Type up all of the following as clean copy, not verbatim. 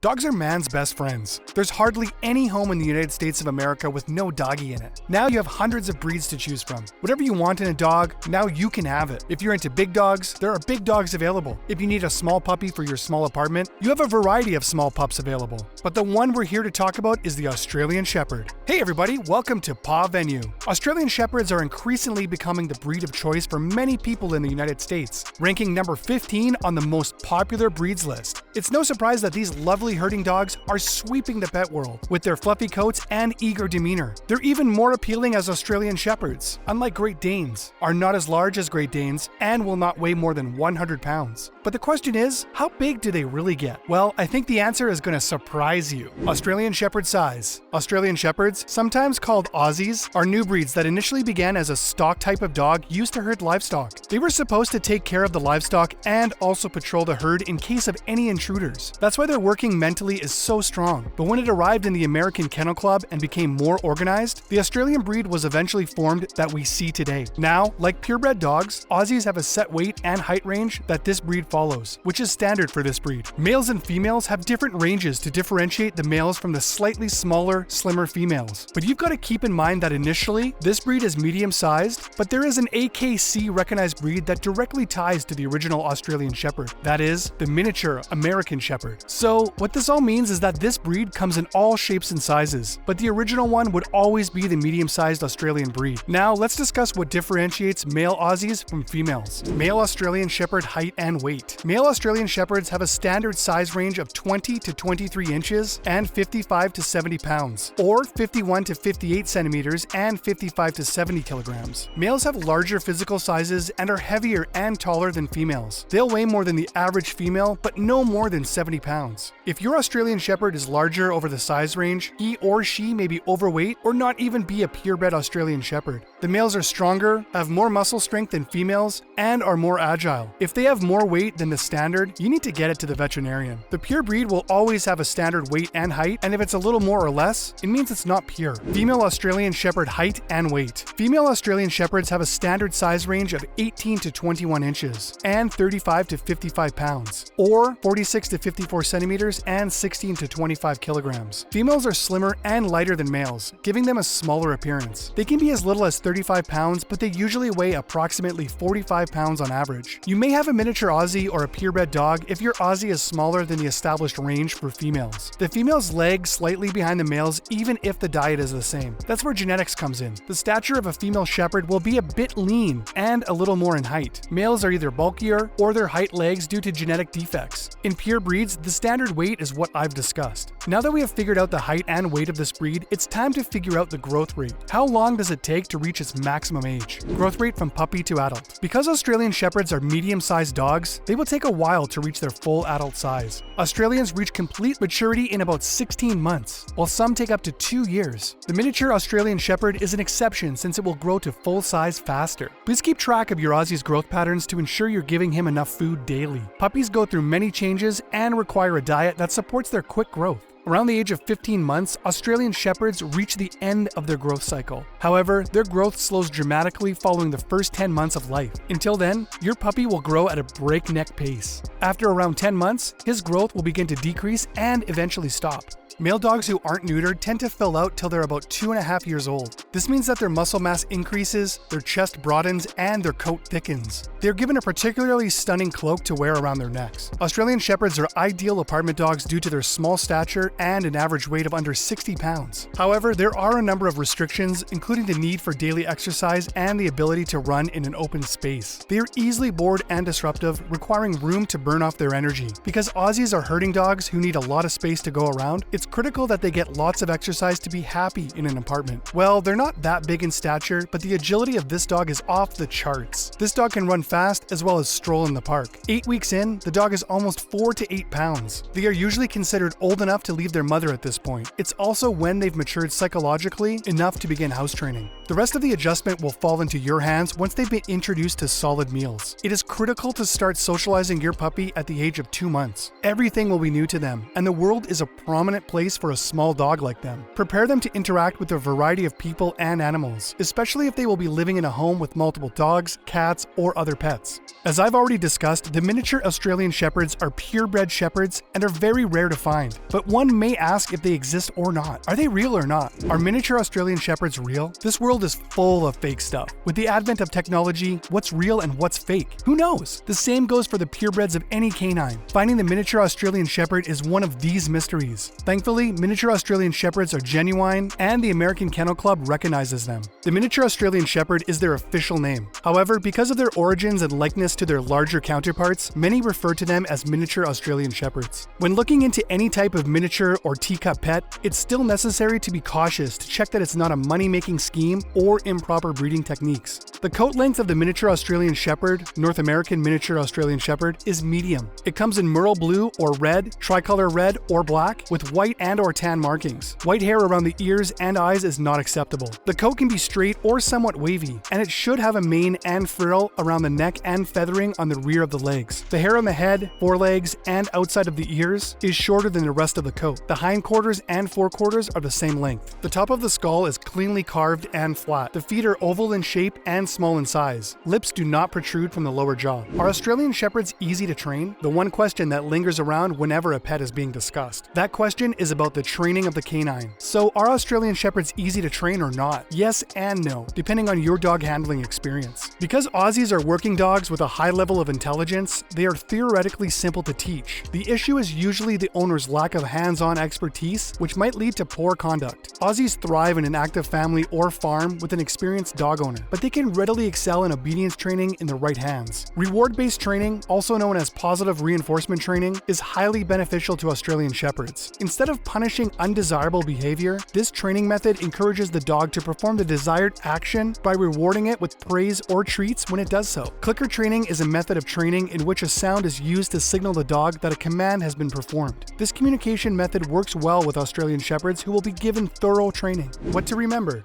Dogs are man's best friends. There's hardly any home in the United States of America with no doggy in it. Now you have hundreds of breeds to choose from. Whatever you want in a dog, now you can have it. If you're into big dogs, there are big dogs available. If you need a small puppy for your small apartment, you have a variety of small pups available. But the one we're here to talk about is the Australian Shepherd. Hey everybody, welcome to Paw Venue. Australian Shepherds are increasingly becoming the breed of choice for many people in the United States, ranking number 15 on the most popular breeds list. It's no surprise that these lovely herding dogs are sweeping the pet world with their fluffy coats and eager demeanor. They're even more appealing as Australian Shepherds, unlike Great Danes, are not as large as Great Danes and will not weigh more than 100 pounds. But the question is, how big do they really get? Well, I think the answer is going to surprise you. Australian Shepherd size. Australian Shepherds, sometimes called Aussies, are new breeds that initially began as a stock type of dog used to herd livestock. They were supposed to take care of the livestock and also patrol the herd in case of any intruders. That's why their working mentally is so strong. But when it arrived in the American Kennel Club and became more organized, the Australian breed was eventually formed that we see today. Now, like purebred dogs, Aussies have a set weight and height range that this breed follows, which is standard for this breed. Males and females have different ranges to differentiate the males from the slightly smaller, slimmer females. But you've got to keep in mind that initially, this breed is medium-sized, but there is an AKC recognized breed that directly ties to the original Australian Shepherd. That is, the miniature American Shepherd. So, what this all means is that this breed comes in all shapes and sizes, but the original one would always be the medium-sized Australian breed. Now, let's discuss what differentiates male Aussies from females. Male Australian Shepherd height and weight. Male Australian Shepherds have a standard size range of 20 to 23 inches and 55 to 70 pounds, or 51 to 58 centimeters and 55 to 70 kilograms. Males have larger physical sizes and are heavier and taller than females. They'll weigh more than the average female, but no more than 70 pounds. If your Australian Shepherd is larger over the size range, he or she may be overweight or not even be a purebred Australian Shepherd. The males are stronger, have more muscle strength than females, and are more agile. If they have more weight than the standard, you need to get it to the veterinarian. The pure breed will always have a standard weight and height, and if it's a little more or less, it means it's not pure. Female Australian Shepherd height and weight. Female Australian Shepherds have a standard size range of 18 to 21 inches and 35 to 55 pounds, or 46 to 54 centimeters and 16 to 25 kilograms. Females are slimmer and lighter than males, giving them a smaller appearance. They can be as little as 35 pounds, but they usually weigh approximately 45 pounds on average. You may have a miniature Aussie or a purebred dog if your Aussie is smaller than the established range for females. The females lag slightly behind the males even if the diet is the same. That's where genetics comes in. The stature of a female Shepherd will be a bit lean and a little more in height. Males are either bulkier or their height lags due to genetic defects. In pure breeds, the standard weight is what I've discussed. Now that we have figured out the height and weight of this breed, it's time to figure out the growth rate. How long does it take to reach its maximum age? Growth rate from puppy to adult. Because Australian Shepherds are medium-sized dogs, they will take a while to reach their full adult size. Australians reach complete maturity in about 16 months, while some take up to 2 years. The miniature Australian Shepherd is an exception since it will grow to full size faster. Please keep track of your Aussie's growth patterns to ensure you're giving him enough food daily. Puppies go through many changes and require a diet that supports their quick growth. Around the age of 15 months, Australian Shepherds reach the end of their growth cycle. However, their growth slows dramatically following the first 10 months of life. Until then, your puppy will grow at a breakneck pace. After around 10 months, his growth will begin to decrease and eventually stop. Male dogs who aren't neutered tend to fill out till they're about 2.5 years old. This means that their muscle mass increases, their chest broadens, and their coat thickens. They're given a particularly stunning cloak to wear around their necks. Australian Shepherds are ideal apartment dogs due to their small stature and an average weight of under 60 pounds. However, there are a number of restrictions, including the need for daily exercise and the ability to run in an open space. They are easily bored and disruptive, requiring room to burn off their energy. Because Aussies are herding dogs who need a lot of space to go around, it's critical that they get lots of exercise to be happy in an apartment. Well, they're not that big in stature, but the agility of this dog is off the charts. This dog can run fast as well as stroll in the park. 8 weeks in, the dog is almost 4 to 8 pounds. They are usually considered old enough to leave their mother at this point. It's also when they've matured psychologically enough to begin house training. The rest of the adjustment will fall into your hands once they've been introduced to solid meals. It is critical to start socializing your puppy at the age of 2 months. Everything will be new to them, and the world is a prominent place for a small dog like them. Prepare them to interact with a variety of people and animals, especially if they will be living in a home with multiple dogs, cats, or other pets. As I've already discussed, the miniature Australian Shepherds are purebred shepherds and are very rare to find. But one may ask if they exist or not. Are they real or not? Are miniature Australian Shepherds real? This world is full of fake stuff. With the advent of technology, what's real and what's fake? Who knows? The same goes for the purebreds of any canine. Finding the miniature Australian Shepherd is one of these mysteries. Thankfully, miniature Australian Shepherds are genuine, and the American Kennel Club recognizes them. The miniature Australian Shepherd is their official name. However, because of their origins and likeness to their larger counterparts, many refer to them as miniature Australian Shepherds. When looking into any type of miniature or teacup pet, it's still necessary to be cautious to check that it's not a money-making scheme or improper breeding techniques. The coat length of the miniature Australian Shepherd, North American miniature Australian Shepherd, is medium. It comes in merle blue or red, tricolor red or black, with white and/or tan markings. White hair around the ears and eyes is not acceptable. The coat can be straight or somewhat wavy, and it should have a mane and frill around the neck and feathering on the rear of the legs. The hair on the head, forelegs, and outside of the ears is shorter than the rest of the coat. The hindquarters and forequarters are the same length. The top of the skull is cleanly carved and flat. The feet are oval in shape and small in size. Lips do not protrude from the lower jaw. Are Australian Shepherds easy to train? The one question that lingers around whenever a pet is being discussed. That question is about the training of the canine. So are Australian Shepherds easy to train or not? Yes and no, depending on your dog handling experience. Because Aussies are working dogs with a high level of intelligence, they are theoretically simple to teach. The issue is usually the owner's lack of hands-on expertise, which might lead to poor conduct. Aussies thrive in an active family or farm with an experienced dog owner, but they can readily excel in obedience training in the right hands. Reward-based training, also known as positive reinforcement training, is highly beneficial to Australian Shepherds. Instead of punishing undesirable behavior, this training method encourages the dog to perform the desired action by rewarding it with praise or treats when it does so. Clicker training is a method of training in which a sound is used to signal the dog that a command has been performed. This communication method works well with Australian Shepherds who will be given thorough training. What to remember?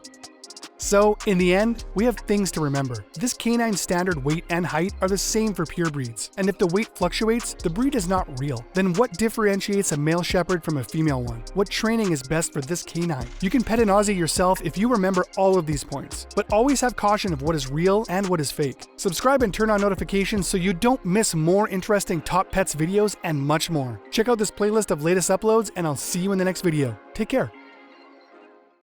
So, in the end, we have things to remember. This canine's standard weight and height are the same for pure breeds, and if the weight fluctuates, the breed is not real. Then what differentiates a male shepherd from a female one? What training is best for this canine? You can pet an Aussie yourself if you remember all of these points, but always have caution of what is real and what is fake. Subscribe and turn on notifications so you don't miss more interesting Top Pets videos and much more. Check out this playlist of latest uploads, and I'll see you in the next video. Take care.